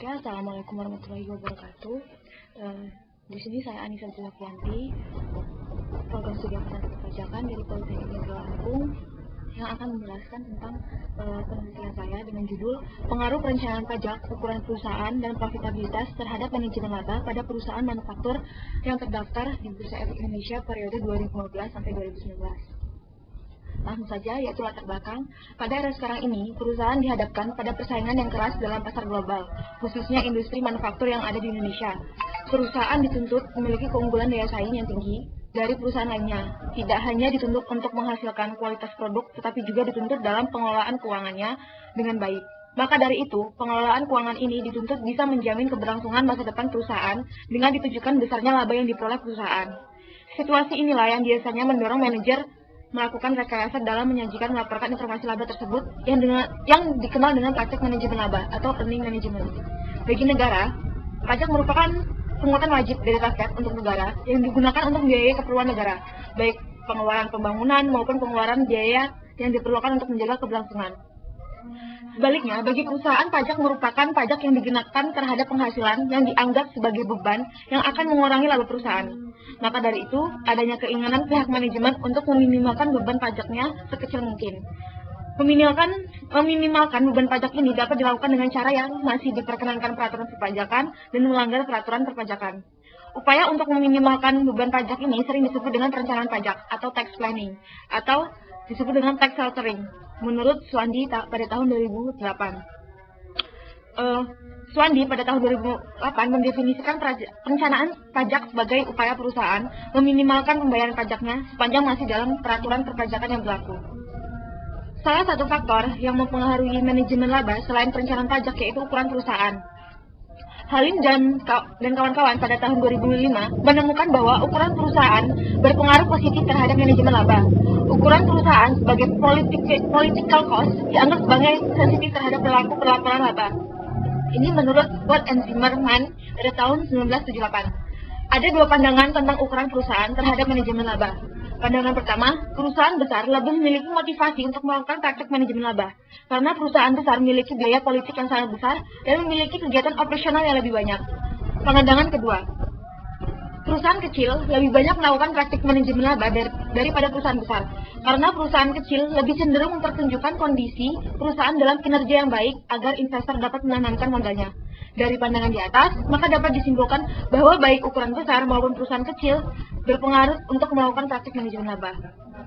Oke, Assalamualaikum warahmatullahi wabarakatuh. Di sini saya Anissa Zulfianti, program studi angkatan perpajakan dari Politeknik Negeri Lampung, yang akan menjelaskan tentang penelitian saya dengan judul Pengaruh Perencanaan Pajak, Ukuran Perusahaan, dan Profitabilitas terhadap Manajemen Laba pada Perusahaan Manufaktur yang terdaftar di Bursa Efek Indonesia periode 2015 sampai 2019. Langsung saja, yaitu latar belakang. Pada era sekarang ini, perusahaan dihadapkan pada persaingan yang keras dalam pasar global, khususnya industri manufaktur yang ada di Indonesia. Perusahaan dituntut memiliki keunggulan daya saing yang tinggi dari perusahaan lainnya. Tidak hanya dituntut untuk menghasilkan kualitas produk, tetapi juga dituntut dalam pengelolaan keuangannya dengan baik. Maka dari itu, pengelolaan keuangan ini dituntut bisa menjamin keberlangsungan masa depan perusahaan dengan ditujukan besarnya laba yang diperoleh perusahaan. Situasi inilah yang biasanya mendorong manajer melakukan rekayasa dalam menyajikan melaporkan informasi laba tersebut yang dikenal dengan praktik manajemen laba atau earning management. Bagi negara, pajak merupakan pungutan wajib dari rakyat untuk negara yang digunakan untuk membiayai keperluan negara, baik pengeluaran pembangunan maupun pengeluaran biaya yang diperlukan untuk menjaga keberlangsungan. Sebaliknya, bagi perusahaan, pajak merupakan pajak yang dikenakan terhadap penghasilan yang dianggap sebagai beban yang akan mengurangi laba perusahaan. Maka dari itu, adanya keinginan pihak manajemen untuk meminimalkan beban pajaknya sekecil mungkin. Meminimalkan beban pajak ini dapat dilakukan dengan cara yang masih diperkenankan peraturan perpajakan dan melanggar peraturan perpajakan. Upaya untuk meminimalkan beban pajak ini sering disebut dengan perencanaan pajak atau tax planning, atau disebut dengan tax sheltering, menurut Swandi pada tahun 2008. Swandi pada tahun 2008 mendefinisikan perencanaan pajak sebagai upaya perusahaan meminimalkan pembayaran pajaknya sepanjang masih dalam peraturan perpajakan yang berlaku. Salah satu faktor yang mempengaruhi manajemen laba selain perencanaan pajak yaitu ukuran perusahaan. Halim dan kawan-kawan pada tahun 2005 menemukan bahwa ukuran perusahaan berpengaruh positif terhadap manajemen laba. Ukuran perusahaan sebagai political cost dianggap sebagai sensitif terhadap perilaku pelaporan laba. Ini menurut Scott and Zimmerman pada tahun 1978. Ada dua pandangan tentang ukuran perusahaan terhadap manajemen laba. Pandangan pertama, perusahaan besar lebih memiliki motivasi untuk melakukan praktik manajemen laba, karena perusahaan besar memiliki biaya politik yang sangat besar dan memiliki kegiatan operasional yang lebih banyak. Pandangan kedua, perusahaan kecil lebih banyak melakukan praktik manajemen laba daripada perusahaan besar, karena perusahaan kecil lebih cenderung mempertunjukkan kondisi perusahaan dalam kinerja yang baik agar investor dapat menanamkan modalnya. Dari pandangan di atas, maka dapat disimpulkan bahwa baik ukuran besar maupun perusahaan kecil berpengaruh untuk melakukan praktik manajemen laba.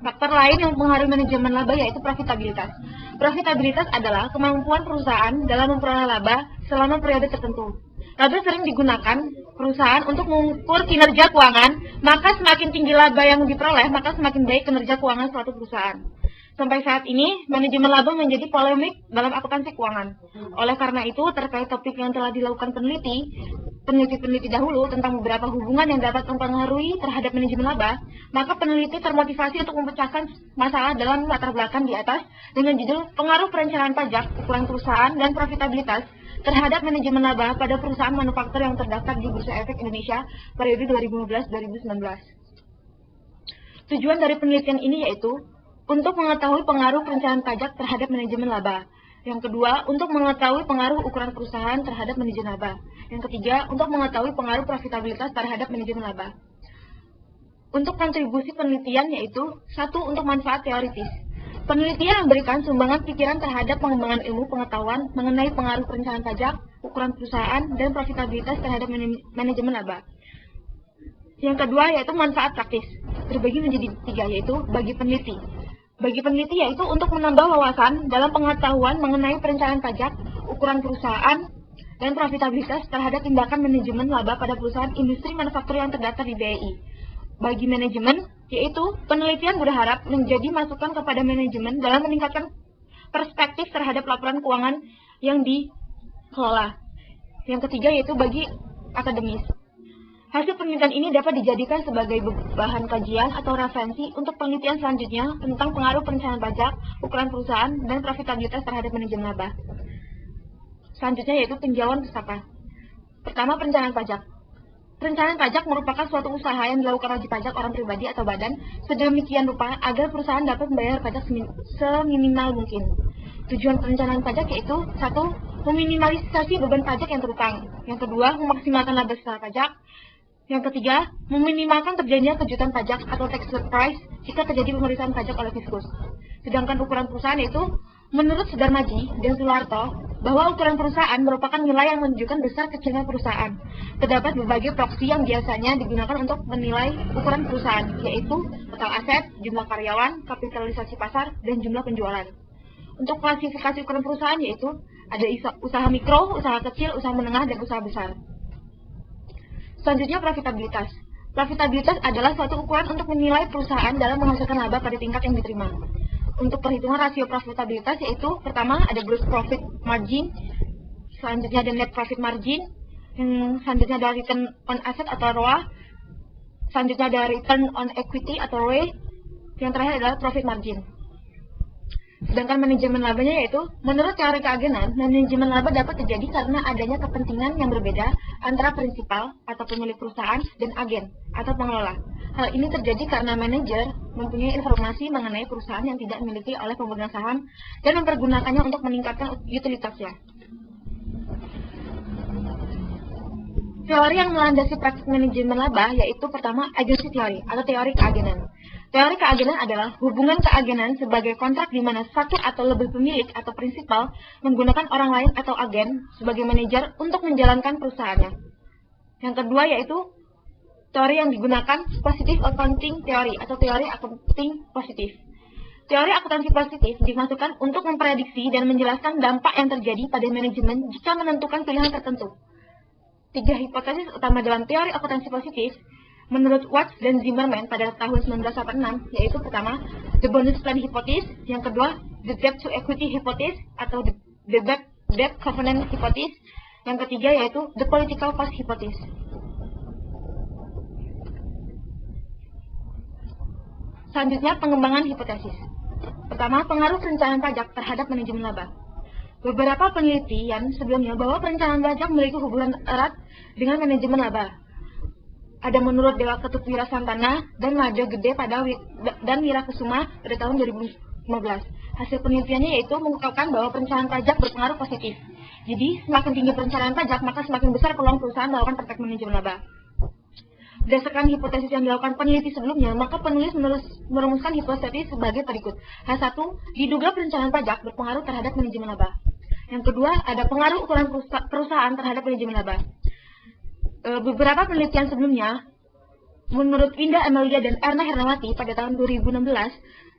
Faktor lain yang mempengaruhi manajemen laba yaitu profitabilitas. Profitabilitas adalah kemampuan perusahaan dalam memperoleh laba selama periode tertentu. Laba sering digunakan perusahaan untuk mengukur kinerja keuangan, maka semakin tinggi laba yang diperoleh, maka semakin baik kinerja keuangan suatu perusahaan. Sampai saat ini, manajemen laba menjadi polemik dalam akuntansi keuangan. Oleh karena itu, terkait topik yang telah dilakukan peneliti dahulu tentang beberapa hubungan yang dapat mempengaruhi terhadap manajemen laba, maka peneliti termotivasi untuk memecahkan masalah dalam latar belakang di atas dengan judul Pengaruh Perencanaan Pajak, Ukuran Perusahaan, dan Profitabilitas terhadap manajemen laba pada perusahaan manufaktur yang terdaftar di Bursa Efek Indonesia periode 2015-2019. Tujuan dari penelitian ini yaitu untuk mengetahui pengaruh perencanaan pajak terhadap manajemen laba. Yang kedua, untuk mengetahui pengaruh ukuran perusahaan terhadap manajemen laba. Yang ketiga, untuk mengetahui pengaruh profitabilitas terhadap manajemen laba. Untuk kontribusi penelitian yaitu satu, untuk manfaat teoritis. Penelitian memberikan sumbangan pikiran terhadap pengembangan ilmu pengetahuan mengenai pengaruh perencanaan pajak, ukuran perusahaan, dan profitabilitas terhadap manajemen laba. Yang kedua yaitu manfaat praktis, terbagi menjadi tiga, yaitu bagi peneliti. Bagi peneliti yaitu untuk menambah wawasan dalam pengetahuan mengenai perencanaan pajak, ukuran perusahaan, dan profitabilitas terhadap tindakan manajemen laba pada perusahaan industri manufaktur yang terdaftar di BEI. Bagi manajemen, yaitu penelitian berharap menjadi masukan kepada manajemen dalam meningkatkan perspektif terhadap laporan keuangan yang dikelola. Yang ketiga yaitu bagi akademis. Hasil penelitian ini dapat dijadikan sebagai bahan kajian atau referensi untuk penelitian selanjutnya tentang pengaruh perencanaan pajak, ukuran perusahaan, dan profitabilitas terhadap manajemen laba. Selanjutnya yaitu tinjauan pustaka. Pertama, perencanaan pajak. Perencanaan pajak merupakan suatu usaha yang dilakukan wajib pajak orang pribadi atau badan sedemikian rupa agar perusahaan dapat membayar pajak seminimal mungkin. Tujuan perencanaan pajak yaitu 1. meminimalisasi beban pajak yang terutang. Yang kedua, memaksimalkan laba setelah pajak. Yang ketiga, meminimalkan terjadinya kejutan pajak atau tax surprise jika terjadi pemeriksaan pajak oleh Fiskus. Sedangkan ukuran perusahaan itu, menurut Sudarmaji dan Sularto, bahwa ukuran perusahaan merupakan nilai yang menunjukkan besar kecilnya perusahaan. Terdapat berbagai proksi yang biasanya digunakan untuk menilai ukuran perusahaan, yaitu total aset, jumlah karyawan, kapitalisasi pasar, dan jumlah penjualan. Untuk klasifikasi ukuran perusahaan yaitu ada usaha mikro, usaha kecil, usaha menengah, dan usaha besar. Selanjutnya, profitabilitas. Profitabilitas adalah suatu ukuran untuk menilai perusahaan dalam menghasilkan laba pada tingkat yang diterima. Untuk perhitungan rasio profitabilitas yaitu pertama ada gross profit margin, selanjutnya ada net profit margin, yang selanjutnya ada return on asset atau ROA, selanjutnya ada return on equity atau ROE, yang terakhir adalah profit margin. Sedangkan manajemen labanya yaitu, menurut teori keagenan, manajemen laba dapat terjadi karena adanya kepentingan yang berbeda antara prinsipal atau pemilik perusahaan dan agen atau pengelola. Hal ini terjadi karena manajer mempunyai informasi mengenai perusahaan yang tidak dimiliki oleh pemegang saham dan mempergunakannya untuk meningkatkan utilitasnya. Teori yang melandasi praktik manajemen laba yaitu pertama agency theory atau teori keagenan. Teori keagenan adalah hubungan keagenan sebagai kontrak di mana satu atau lebih pemilik atau prinsipal menggunakan orang lain atau agen sebagai manajer untuk menjalankan perusahaannya. Yang kedua yaitu teori yang digunakan positive accounting theory atau teori accounting positif. Teori akuntansi positif dimaksudkan untuk memprediksi dan menjelaskan dampak yang terjadi pada manajemen jika menentukan pilihan tertentu. 3 hipotesis utama dalam teori akuntansi positif menurut Watts dan Zimmerman pada tahun 1986 yaitu pertama, the bonus plan hypothesis, yang kedua, the debt to equity hypothesis atau the debt covenant hypothesis, yang ketiga yaitu the political cost hypothesis. Selanjutnya, pengembangan hipotesis. Pertama, pengaruh perencanaan pajak terhadap manajemen laba. Beberapa penelitian sebelumnya bahwa perencanaan pajak memiliki hubungan erat dengan manajemen laba. Ada menurut Dewa Ketut Wirasantana dan Made Gede dan Wirakesuma pada tahun 2015. Hasil penelitiannya yaitu mengungkapkan bahwa perencanaan pajak berpengaruh positif. Jadi, semakin tinggi perencanaan pajak, maka semakin besar peluang perusahaan melakukan praktek manajemen laba. Berdasarkan hipotesis yang dilakukan peneliti sebelumnya, maka penulis merumuskan hipotesis sebagai berikut. H1, diduga perencanaan pajak berpengaruh terhadap manajemen laba. Yang kedua, ada pengaruh ukuran perusahaan terhadap manajemen laba. Beberapa penelitian sebelumnya, menurut Winda Amelia dan Erna Hernawati pada tahun 2016,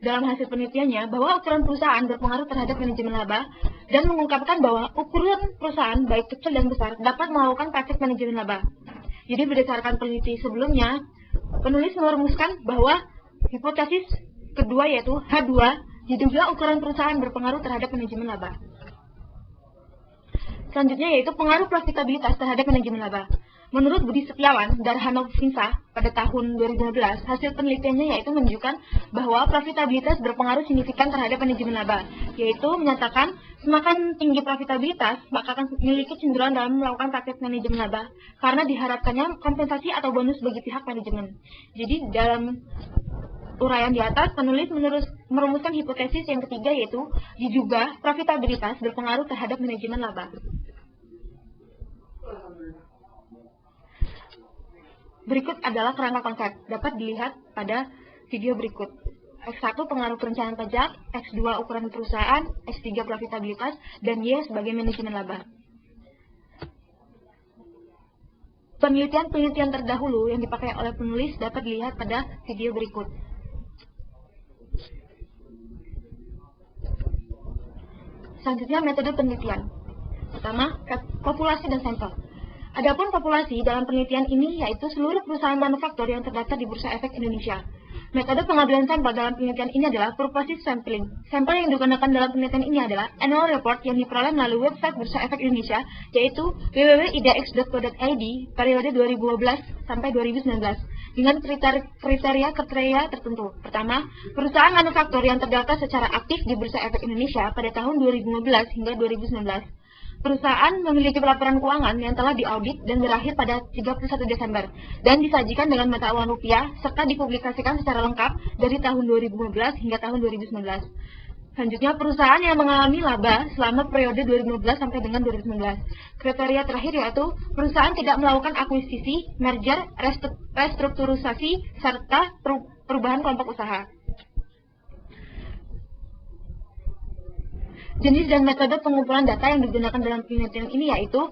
dalam hasil penelitiannya bahwa ukuran perusahaan berpengaruh terhadap manajemen laba dan mengungkapkan bahwa ukuran perusahaan baik kecil dan besar dapat melakukan praktik manajemen laba. Jadi berdasarkan peneliti sebelumnya, penulis merumuskan bahwa hipotesis kedua yaitu H2, diduga ukuran perusahaan berpengaruh terhadap manajemen laba. Selanjutnya yaitu pengaruh profitabilitas terhadap manajemen laba. Menurut Budi Setiawan dan Hanov Finsa pada tahun 2015, hasil penelitiannya yaitu menunjukkan bahwa profitabilitas berpengaruh signifikan terhadap manajemen laba, yaitu menyatakan semakin tinggi profitabilitas, maka akan memiliki cenderungan dalam melakukan praktik manajemen laba, karena diharapkannya kompensasi atau bonus bagi pihak manajemen. Jadi dalam uraian di atas, penulis merumuskan hipotesis yang ketiga yaitu diduga profitabilitas berpengaruh terhadap manajemen laba. Berikut adalah kerangka konsep, dapat dilihat pada video berikut. X1 pengaruh perencanaan pajak, X2 ukuran perusahaan, X3 profitabilitas, dan Y sebagai manajemen laba. Penelitian-penelitian terdahulu yang dipakai oleh penulis dapat dilihat pada video berikut. Selanjutnya, metode penelitian. Pertama, populasi dan sampel. Adapun populasi dalam penelitian ini yaitu seluruh perusahaan manufaktur yang terdaftar di Bursa Efek Indonesia. Metode pengambilan sampel dalam penelitian ini adalah purposive sampling. Sampel yang digunakan dalam penelitian ini adalah annual report yang diperoleh melalui website Bursa Efek Indonesia, yaitu www.idx.co.id periode 2012 sampai 2019 dengan kriteria tertentu. Pertama, perusahaan manufaktur yang terdaftar secara aktif di Bursa Efek Indonesia pada tahun 2015 hingga 2019. Perusahaan memiliki laporan keuangan yang telah diaudit dan berakhir pada 31 Desember dan disajikan dengan mata uang rupiah serta dipublikasikan secara lengkap dari tahun 2015 hingga tahun 2019. Selanjutnya, perusahaan yang mengalami laba selama periode 2015 sampai dengan 2019. Kriteria terakhir yaitu perusahaan tidak melakukan akuisisi, merger, restrukturisasi, serta perubahan kelompok usaha. Jenis dan metode pengumpulan data yang digunakan dalam penelitian ini yaitu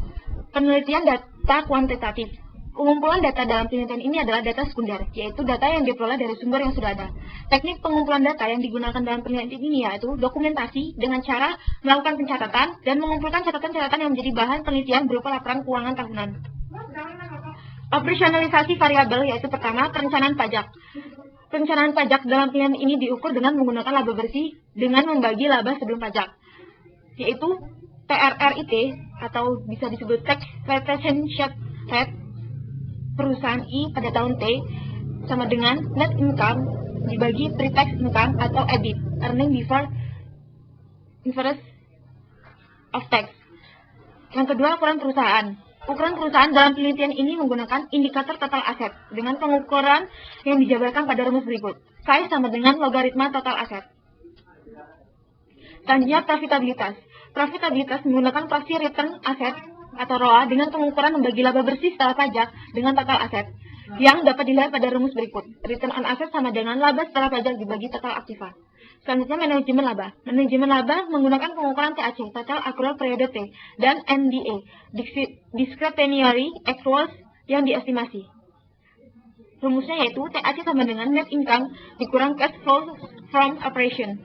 penelitian data kuantitatif. Pengumpulan data dalam penelitian ini adalah data sekunder, yaitu data yang diperoleh dari sumber yang sudah ada. Teknik pengumpulan data yang digunakan dalam penelitian ini yaitu dokumentasi dengan cara melakukan pencatatan dan mengumpulkan catatan-catatan yang menjadi bahan penelitian berupa laporan keuangan tahunan. Operasionalisasi variabel yaitu pertama, perencanaan pajak. Perencanaan pajak dalam penelitian ini diukur dengan menggunakan laba bersih dengan membagi laba sebelum pajak, yaitu TRRIT atau bisa disebut Tax Retention Rate perusahaan I pada tahun T sama dengan net income dibagi pre-tax income atau EBIT, earning before interest of tax. Yang kedua, ukuran perusahaan. Ukuran perusahaan dalam penelitian ini menggunakan indikator total aset dengan pengukuran yang dijabarkan pada rumus berikut. Size sama dengan logaritma total aset. Selanjutnya, profitabilitas. Profitabilitas menggunakan proxy return aset atau ROA dengan pengukuran membagi laba bersih setelah pajak dengan total aset yang dapat dilihat pada rumus berikut. Return on asset sama dengan laba setelah pajak dibagi total aktiva. Selanjutnya, manajemen laba. Manajemen laba menggunakan pengukuran TAC, total accrual periode T, dan NDA, discretionary accruals yang diestimasi. Rumusnya yaitu TAC sama dengan net income dikurang cash flow from operation.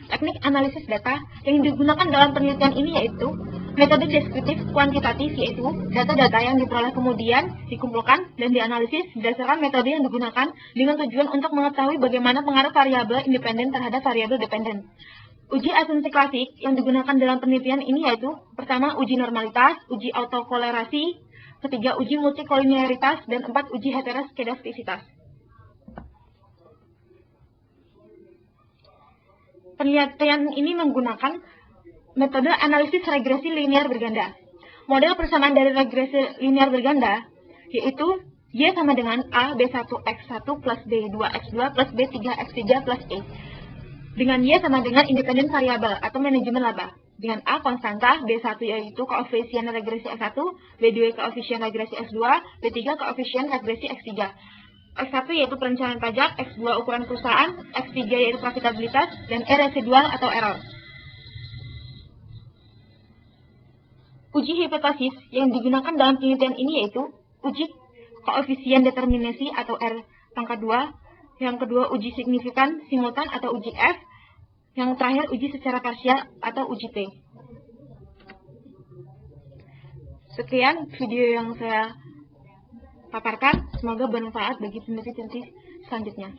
Teknik analisis data yang digunakan dalam penelitian ini yaitu metode deskriptif kuantitatif, yaitu data-data yang diperoleh kemudian dikumpulkan dan dianalisis berdasarkan metode yang digunakan dengan tujuan untuk mengetahui bagaimana pengaruh variabel independen terhadap variabel dependen. Uji asumsi klasik yang digunakan dalam penelitian ini yaitu pertama, uji normalitas, uji autokolerasi, ketiga, uji multikolinearitas, dan empat, uji heteroskedastisitas. Penelitian ini menggunakan metode analisis regresi linear berganda. Model persamaan dari regresi linear berganda yaitu Y sama dengan A B1X1 plus B2X2 plus B3X3 plus E. Dengan Y sama dengan independen variabel atau manajemen laba. Dengan A konstanta, B1 yaitu koefisien regresi X1, B2 koefisien regresi X2, B3 koefisien regresi X3. X1 yaitu perencanaan pajak, X2 ukuran perusahaan, X3 yaitu profitabilitas, dan E residual atau error. Uji hipotesis yang digunakan dalam penelitian ini yaitu uji koefisien determinasi atau R pangkat 2, yang kedua uji signifikan simultan atau uji F, yang terakhir uji secara parsial atau uji T. Sekian video yang saya paparkan, semoga bermanfaat bagi peneliti-peneliti selanjutnya.